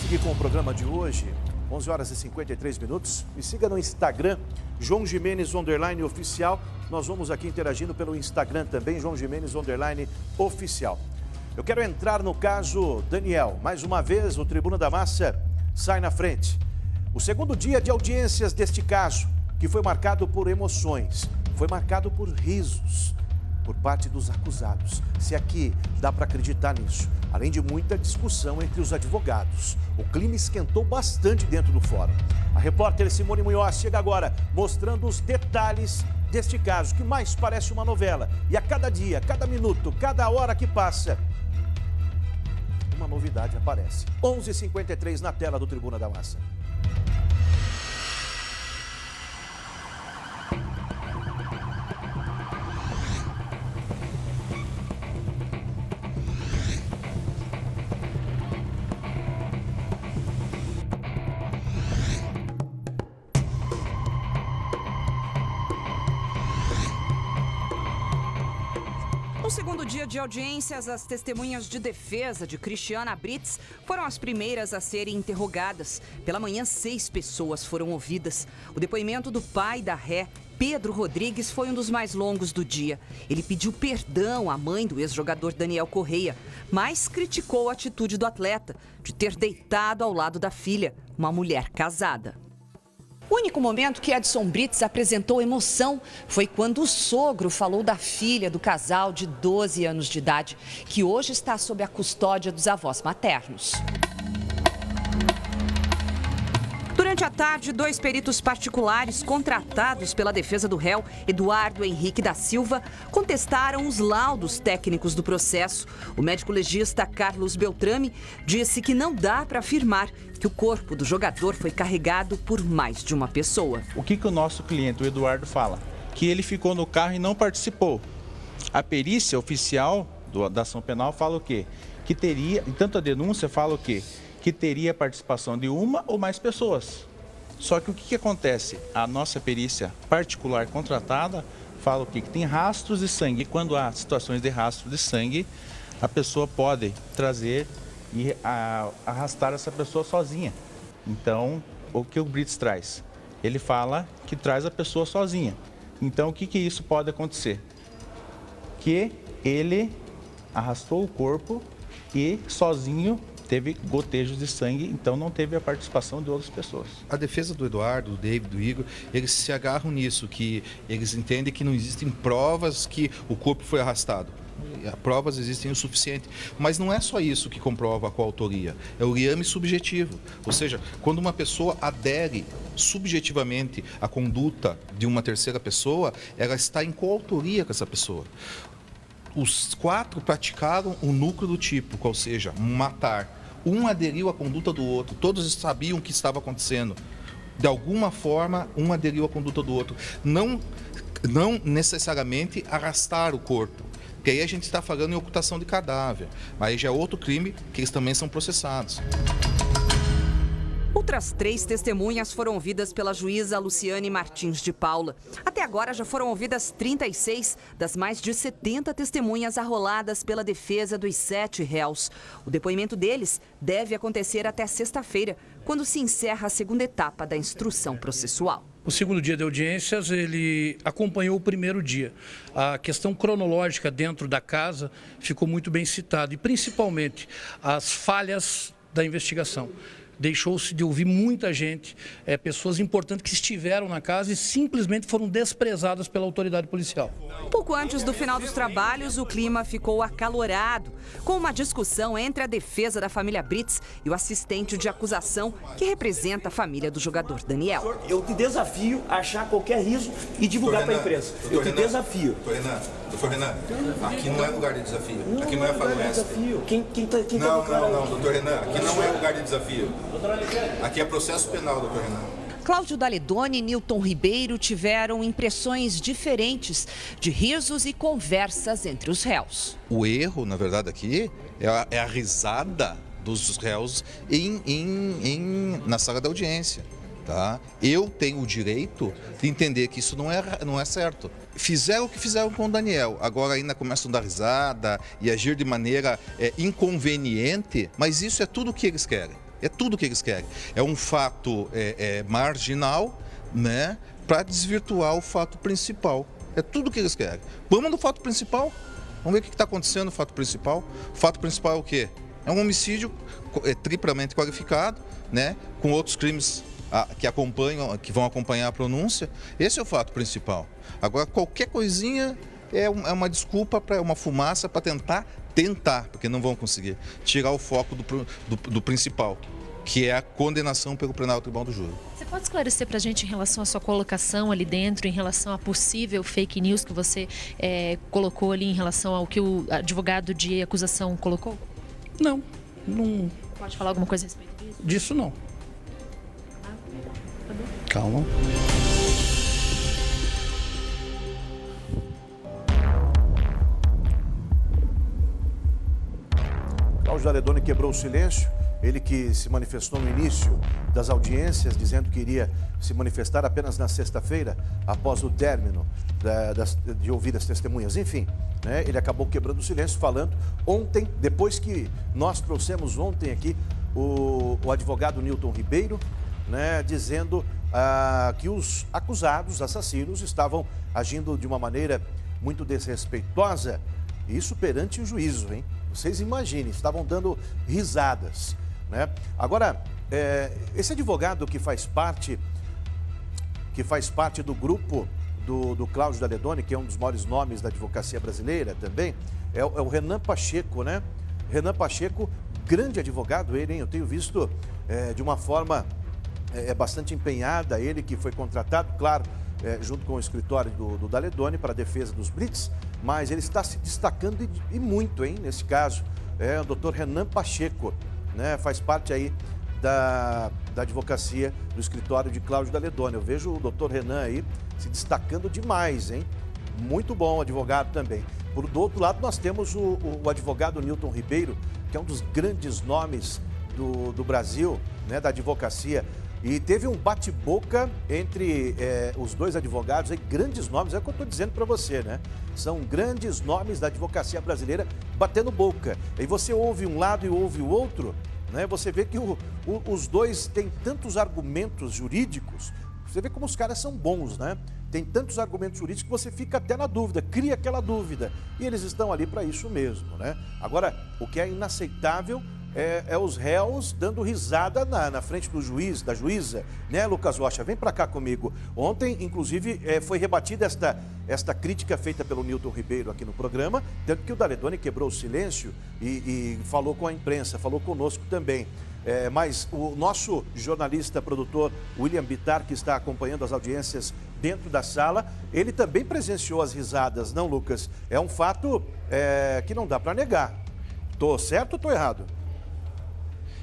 seguir com o programa de hoje, 11 horas e 53 minutos. Me siga no Instagram, João Gimenez _oficial. Nós vamos aqui interagindo pelo Instagram também, João Gimenez _oficial. Eu quero entrar no caso Daniel. Mais uma vez, o Tribuna da Massa sai na frente. O segundo dia de audiências deste caso, que foi marcado por emoções, foi marcado por risos por parte dos acusados. Se aqui dá para acreditar nisso. Além de muita discussão entre os advogados. O clima esquentou bastante dentro do fórum. A repórter Simone Munhoz chega agora mostrando os detalhes deste caso, que mais parece uma novela. E a cada dia, cada minuto, cada hora que passa, uma novidade aparece. 11h53 na tela do Tribuna da Massa. No segundo dia de audiências, as testemunhas de defesa de Cristiana Brits foram as primeiras a serem interrogadas. Pela manhã, 6 pessoas foram ouvidas. O depoimento do pai da ré, Pedro Rodrigues, foi um dos mais longos do dia. Ele pediu perdão à mãe do ex-jogador Daniel Correia, mas criticou a atitude do atleta de ter deitado ao lado da filha, uma mulher casada. O único momento que Edson Brits apresentou emoção foi quando o sogro falou da filha do casal de 12 anos de idade, que hoje está sob a custódia dos avós maternos. Durante a tarde, 2 peritos particulares contratados pela defesa do réu, Eduardo Henrique da Silva, contestaram os laudos técnicos do processo. O médico legista Carlos Beltrame disse que não dá para afirmar que o corpo do jogador foi carregado por mais de uma pessoa. O que o nosso cliente, o Eduardo, fala? Que ele ficou no carro e não participou. A perícia oficial da ação penal fala o quê? Que teria, tanto a denúncia fala o quê? Que teria participação de uma ou mais pessoas. Só que o que acontece? A nossa perícia particular contratada fala o quê? Que tem rastros de sangue. E quando há situações de rastro de sangue, a pessoa pode trazer e arrastar essa pessoa sozinha. Então, o que o Brits traz? Ele fala que traz a pessoa sozinha. Então, o que isso pode acontecer? Que ele arrastou o corpo e sozinho teve gotejos de sangue, então não teve a participação de outras pessoas. A defesa do Eduardo, do David, do Igor, eles se agarram nisso, que eles entendem que não existem provas que o corpo foi arrastado. Provas existem o suficiente, mas não é só isso que comprova a coautoria, é o liame subjetivo, ou seja, quando uma pessoa adere subjetivamente à conduta de uma terceira pessoa, ela está em coautoria com essa pessoa. Os 4 praticaram o núcleo do tipo, ou seja, matar. Um aderiu à conduta do outro, todos sabiam o que estava acontecendo. De alguma forma, um aderiu à conduta do outro. Não necessariamente arrastar o corpo, porque aí a gente está falando em ocultação de cadáver, mas aí já é outro crime que eles também são processados. Outras 3 testemunhas foram ouvidas pela juíza Luciane Martins de Paula. Até agora já foram ouvidas 36 das mais de 70 testemunhas arroladas pela defesa dos 7 réus. O depoimento deles deve acontecer até sexta-feira, quando se encerra a segunda etapa da instrução processual. O segundo dia de audiências, ele acompanhou o primeiro dia. A questão cronológica dentro da casa ficou muito bem citada, e principalmente as falhas da investigação. Deixou-se de ouvir muita gente, pessoas importantes que estiveram na casa e simplesmente foram desprezadas pela autoridade policial. Pouco antes do final dos trabalhos, o clima ficou acalorado, com uma discussão entre a defesa da família Brits e o assistente de acusação, que representa a família do jogador Daniel. Eu te desafio a achar qualquer riso e divulgar para a imprensa. Eu te desafio. Doutor Renan, aqui não é lugar de desafio. Aqui não é FAMESP. Não, doutor Renan, aqui não é lugar de desafio. Aqui é processo penal, doutor Renan. Cláudio Daledoni e Nilton Ribeiro tiveram impressões diferentes de risos e conversas entre os réus. O erro, na verdade, aqui é a risada dos réus na sala da audiência. Tá? Eu tenho o direito de entender que isso não é certo. Fizeram o que fizeram com o Daniel, agora ainda começam a dar risada e agir de maneira inconveniente, mas isso é tudo o que eles querem. É tudo que eles querem. É um fato marginal, né, para desvirtuar o fato principal. É tudo que eles querem. Vamos no fato principal. Vamos ver o que está acontecendo no fato principal. O fato principal é o quê? É um homicídio triplamente qualificado, né, com outros crimes que vão acompanhar a pronúncia. Esse é o fato principal. Agora, qualquer coisinha é uma desculpa, uma fumaça para tentar, porque não vão conseguir, tirar o foco do principal, que é a condenação pelo plenário do Tribunal do Júri. Você pode esclarecer para a gente em relação à sua colocação ali dentro, em relação a possível fake news que você colocou ali, em relação ao que o advogado de acusação colocou? Não. Pode falar alguma coisa a respeito disso? Disso não. Calma. Cláudio Daledoni quebrou o silêncio, ele que se manifestou no início das audiências, dizendo que iria se manifestar apenas na sexta-feira, após o término de ouvir as testemunhas. Enfim, né, ele acabou quebrando o silêncio, falando ontem, depois que nós trouxemos ontem aqui o advogado Nilton Ribeiro, né, dizendo que os acusados, assassinos, estavam agindo de uma maneira muito desrespeitosa, isso perante o juízo, hein? Vocês imaginem, estavam dando risadas, né? Agora, esse advogado que faz parte do grupo do Cláudio Daledoni, que é um dos maiores nomes da advocacia brasileira também, é o Renan Pacheco, né? Renan Pacheco, grande advogado ele, hein? Eu tenho visto de uma forma bastante empenhada, ele que foi contratado, claro, junto com o escritório do Daledoni para a defesa dos Brits, mas ele está se destacando e muito, hein, nesse caso. O doutor Renan Pacheco, né, faz parte aí da advocacia do escritório de Cláudio Daledoni. Eu vejo o doutor Renan aí se destacando demais, hein? Muito bom advogado também. Do outro lado, nós temos o advogado Nilton Ribeiro, que é um dos grandes nomes do Brasil, né, da advocacia. E teve um bate-boca entre os dois advogados, grandes nomes, é o que eu estou dizendo para você, né? São grandes nomes da advocacia brasileira batendo boca. E você ouve um lado e ouve o outro, né? Você vê que os dois têm tantos argumentos jurídicos, você vê como os caras são bons, né? Tem tantos argumentos jurídicos que você fica até na dúvida, cria aquela dúvida. E eles estão ali para isso mesmo, né? Agora, o que é inaceitável é os réus dando risada na frente do juiz, da juíza, né, Lucas Rocha? Vem para cá comigo. Ontem, inclusive, foi rebatida esta crítica feita pelo Nilton Ribeiro aqui no programa, tanto que o Daledoni quebrou o silêncio e falou com a imprensa, falou conosco também. Mas o nosso jornalista, produtor, William Bittar, que está acompanhando as audiências dentro da sala, ele também presenciou as risadas, não, Lucas? É um fato que não dá para negar. Tô certo ou tô errado?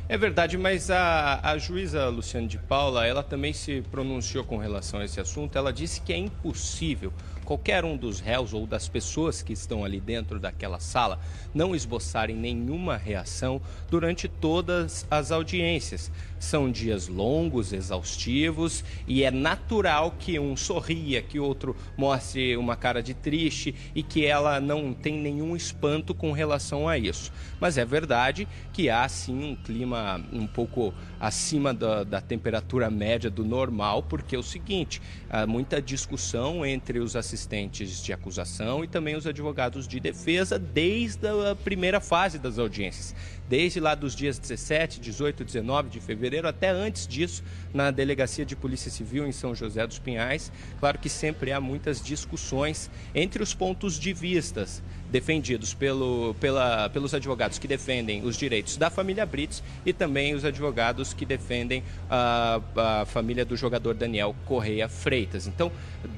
É verdade, mas a juíza Luciane de Paula, ela também se pronunciou com relação a esse assunto. Ela disse que é impossível qualquer um dos réus ou das pessoas que estão ali dentro daquela sala não esboçarem nenhuma reação durante todas as audiências. São dias longos, exaustivos, e é natural que um sorria, que o outro mostre uma cara de triste e que ela não tem nenhum espanto com relação a isso. Mas é verdade que há sim um clima um pouco acima da temperatura média do normal, porque é o seguinte, há muita discussão entre os assistentes de acusação e também os advogados de defesa desde a primeira fase das audiências. Desde lá dos dias 17, 18, 19 de fevereiro, até antes disso, na Delegacia de Polícia Civil em São José dos Pinhais. Claro que sempre há muitas discussões entre os pontos de vistas defendidos pelos advogados que defendem os direitos da família Brits e também os advogados que defendem a família do jogador Daniel Correia Freitas. Então,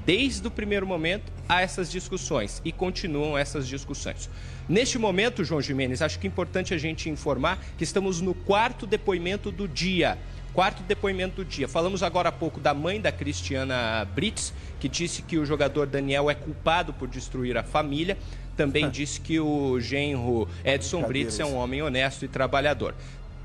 desde o primeiro momento, há essas discussões e continuam essas discussões. Neste momento, João Gimenez, acho que é importante a gente informar que estamos no quarto depoimento do dia. Falamos agora há pouco da mãe da Cristiana Brits, que disse que o jogador Daniel é culpado por destruir a família. Também disse que o genro Edson Brits é um homem honesto e trabalhador.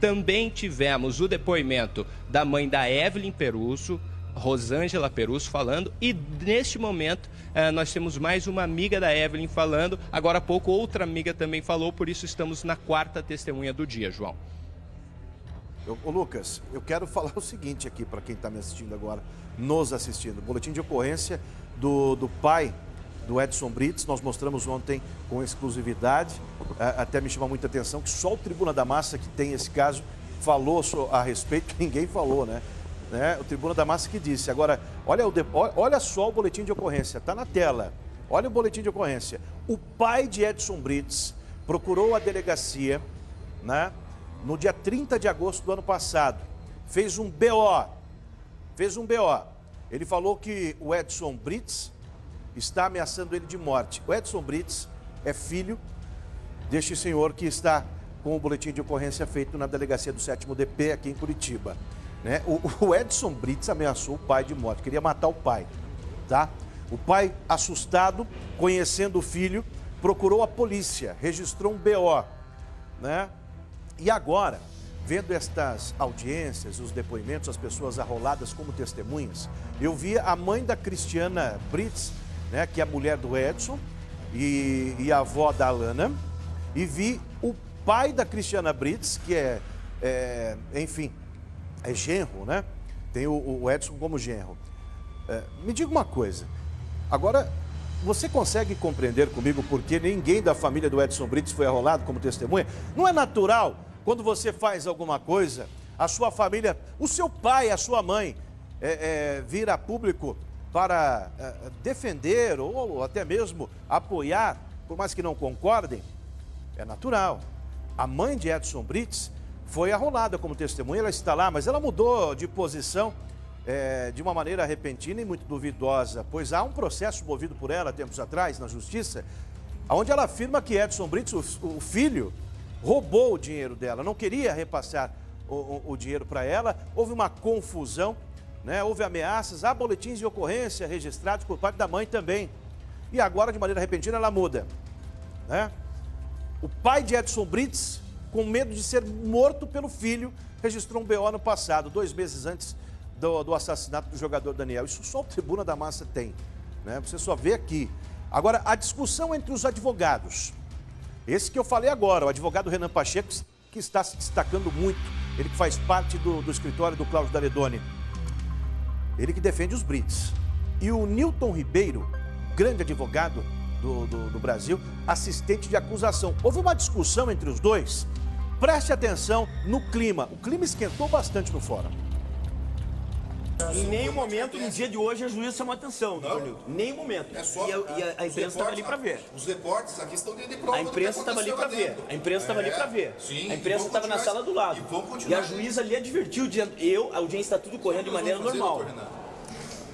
Também tivemos o depoimento da mãe da Evelyn Peruso, Rosângela Peruso, falando, e neste momento nós temos mais uma amiga da Evelyn falando. Agora há pouco outra amiga também falou, por isso estamos na quarta testemunha do dia, João. Ô Lucas, eu quero falar o seguinte aqui para quem está me assistindo agora, nos assistindo. Boletim de ocorrência do pai do Edson Brits, nós mostramos ontem com exclusividade, até me chama muita atenção que só o Tribuna da Massa que tem esse caso falou a respeito, ninguém falou, né? O Tribuna da Massa que disse. Agora, olha só o boletim de ocorrência, está na tela. Olha o boletim de ocorrência. O pai de Edson Brits procurou a delegacia, né, no dia 30 de agosto do ano passado. Fez um BO. Ele falou que o Edson Brits está ameaçando ele de morte. O Edson Brits é filho deste senhor que está com o boletim de ocorrência feito na delegacia do 7º DP aqui em Curitiba. Né? O Edson Brits ameaçou o pai de morte, queria matar o pai, tá? O pai, assustado, conhecendo o filho, procurou a polícia, registrou um BO, né? E agora, vendo estas audiências, os depoimentos, as pessoas arroladas como testemunhas, eu vi a mãe da Cristiana Brits, né, que é a mulher do Edson, e a avó da Alana, e vi o pai da Cristiana Brits, que enfim, é genro, né? Tem o Edson como genro. Me diga uma coisa, agora, você consegue compreender comigo por que ninguém da família do Edson Brits foi arrolado como testemunha? Não é natural, quando você faz alguma coisa, a sua família, o seu pai, a sua mãe, vir a público para defender ou até mesmo apoiar, por mais que não concordem? É natural. A mãe de Edson Brits foi arrolada como testemunha, ela está lá, mas ela mudou de posição de uma maneira repentina e muito duvidosa, pois há um processo movido por ela tempos atrás na justiça, onde ela afirma que Edson Brits, o filho, roubou o dinheiro dela, não queria repassar o dinheiro para ela, houve uma confusão, né? Houve ameaças, há boletins de ocorrência registrados por parte da mãe também. E agora, de maneira repentina, ela muda, né? O pai de Edson Brits, com medo de ser morto pelo filho, registrou um BO no passado, 2 meses antes do assassinato do jogador Daniel. Isso só o Tribuna da Massa tem, né? Você só vê aqui. Agora, a discussão entre os advogados. Esse que eu falei agora, o advogado Renan Pacheco, que está se destacando muito. Ele que faz parte do escritório do Cláudio Daredoni. Ele que defende os Brits. E o Nilton Ribeiro, grande advogado do Brasil, assistente de acusação. Houve uma discussão entre os dois. Preste atenção no clima. O clima esquentou bastante no fórum. Em nenhum momento, no dia de hoje, a juíza chamou atenção, doutor Nilton. Em nenhum momento. E a imprensa estava ali para ver. Os repórteres, a questão de prova. A imprensa estava ali para ver. A imprensa estava ali para ver. Sim, a imprensa estava na sala do lado. E a juíza ali advertiu, dizendo: a audiência está tudo correndo de maneira normal.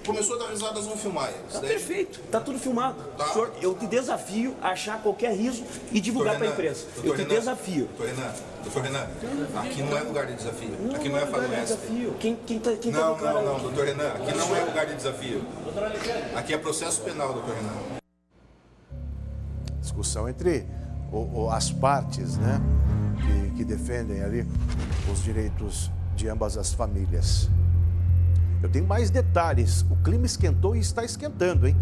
Começou a dar risadas, vão filmar eles. Está perfeito, está tudo filmado. Tá. Senhor, eu te desafio a achar qualquer riso e divulgar para a imprensa. Eu te desafio. Doutor Renan, aqui não é lugar de desafio. Aqui não é desafio. Quem Não, doutor Renan, aqui não é lugar de desafio. Aqui é processo penal, doutor Renan. Discussão entre as partes, né, que defendem ali os direitos de ambas as famílias. Eu tenho mais detalhes. O clima esquentou e está esquentando, hein?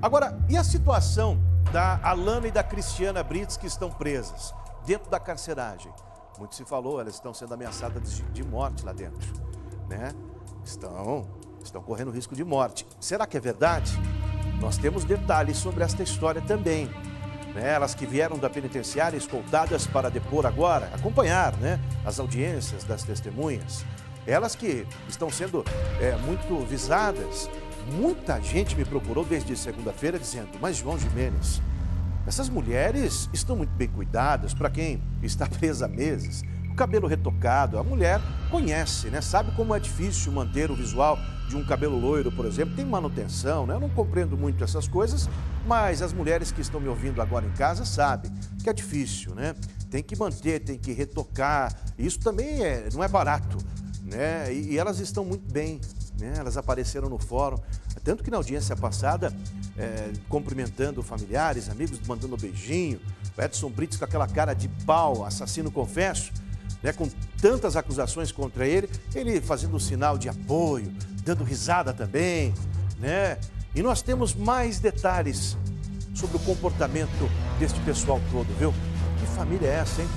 Agora, e a situação da Alana e da Cristiana Brits, que estão presas dentro da carceragem? Muito se falou, elas estão sendo ameaçadas de morte lá dentro, né? Estão correndo risco de morte. Será que é verdade? Nós temos detalhes sobre esta história também, né? Elas que vieram da penitenciária escoltadas para depor agora, acompanhar, né, as audiências das testemunhas. Elas que estão sendo muito visadas. Muita gente me procurou desde segunda-feira dizendo: mas João Gimenez, essas mulheres estão muito bem cuidadas, para quem está presa há meses, o cabelo retocado, a mulher conhece, né? Sabe como é difícil manter o visual de um cabelo loiro, por exemplo, tem manutenção, né? Eu não compreendo muito essas coisas, mas as mulheres que estão me ouvindo agora em casa sabem que é difícil, né? Tem que manter, tem que retocar, isso também não é barato, né? E elas estão muito bem, né? Elas apareceram no fórum, tanto que na audiência passada, cumprimentando familiares, amigos, mandando um beijinho, o Edson Brits com aquela cara de pau, assassino confesso, né? Com tantas acusações contra ele, ele fazendo um sinal de apoio, dando risada também, né? E nós temos mais detalhes sobre o comportamento deste pessoal todo, viu? Que família é essa, hein?